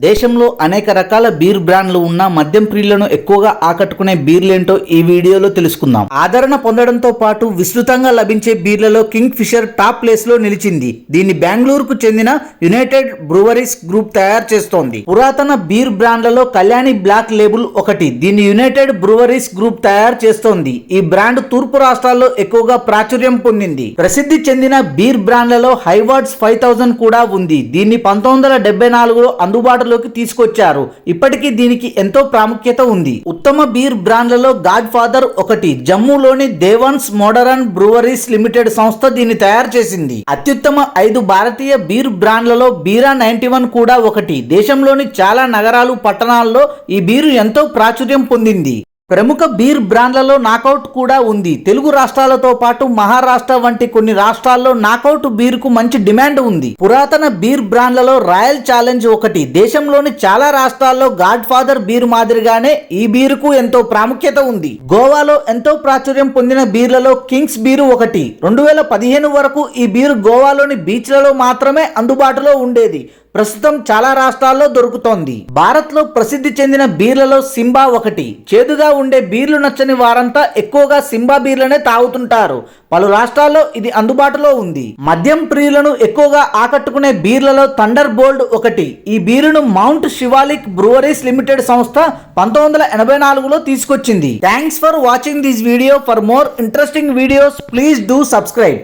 దేశంలో అనేక రకాల బీర్ బ్రాండ్లు ఉన్న మద్యం ప్రియులను ఎక్కువగా ఆకట్టుకునే బీర్లేంటో ఈ వీడియోలో తెలుసుకుందాం. ఆదరణ పొందడంతో పాటు విస్తృతంగా లభించే బీర్లలో కింగ్ ఫిషర్ టాప్ ప్లేస్ లో నిలిచింది. దీన్ని బెంగళూరుకు చెందిన యునైటెడ్ బ్రూవరీస్ గ్రూప్ తయారు చేస్తోంది. పురాతన బీర్ బ్రాండ్లలో కళ్యాణి బ్లాక్ లేబుల్ ఒకటి. దీన్ని యునైటెడ్ బ్రూవరీస్ గ్రూప్ తయారు చేస్తోంది. ఈ బ్రాండ్ తూర్పు రాష్ట్రాల్లో ఎక్కువగా ప్రాచుర్యం పొందింది. ప్రసిద్ధి చెందిన బీర్ బ్రాండ్లలో హైవార్డ్స్ 5000 కూడా ఉంది. దీన్ని 1974లో అందుబాటులోకి తీసుకొచ్చారు. ఇప్పటికీ దీనికి ఎంతో ప్రాముఖ్యత ఉంది. ఉత్తమ బీర్ బ్రాండ్లలో గాడ్ ఫాదర్ ఒకటి. జమ్మూలోని దేవాన్స్ మోడరన్ బ్రూవరీస్ లిమిటెడ్ సంస్థ దీన్ని తయారు చేసింది. అత్యుత్తమ 5 భారతీయ బీర్ బ్రాండ్లలో బీరా 91 కూడా ఒకటి. దేశంలోని చాలా నగరాలు, పట్టణాల్లో ఈ బీరు ఎంతో ప్రాచుర్యం పొందింది. ప్రముఖ బీర్ బ్రాండ్లలో నాకౌట్ కూడా ఉంది. తెలుగు రాష్ట్రాలతో పాటు మహారాష్ట్ర వంటి కొన్ని రాష్ట్రాల్లో నాకౌట్ బీరుకు మంచి డిమాండ్ ఉంది. పురాతన బీర్ బ్రాండ్లలో రాయల్ ఛాలెంజ్ ఒకటి. దేశంలోని చాలా రాష్ట్రాల్లో గాడ్ ఫాదర్ బీర్ మాదిరిగానే ఈ బీరుకు ఎంతో ప్రాముఖ్యత ఉంది. గోవాలో ఎంతో ప్రాచుర్యం పొందిన బీర్లలో కింగ్స్ బీరు ఒకటి. 2015 వరకు ఈ బీరు గోవాలోని బీచ్లలో మాత్రమే అందుబాటులో ఉండేది. ప్రస్తుతం చాలా రాష్ట్రాల్లో దొరుకుతోంది. భారత్ లో ప్రసిద్ధి చెందిన బీర్లలో సింబా ఒకటి. చేదుగా ఉండే బీర్లు నచ్చని వారంతా ఎక్కువగా సింబా బీర్లనే తాగుతుంటారు. పలు రాష్ట్రాల్లో ఇది అందుబాటులో ఉంది. మద్యం ప్రియులను ఎక్కువగా ఆకట్టుకునే బీర్లలో థండర్ బోల్ట్ ఒకటి. ఈ బీరును మౌంట్ శివాలిక్ బ్రూవరీస్ లిమిటెడ్ సంస్థ 1984లో తీసుకొచ్చింది. Thanks for watching this video. For more interesting videos please do subscribe.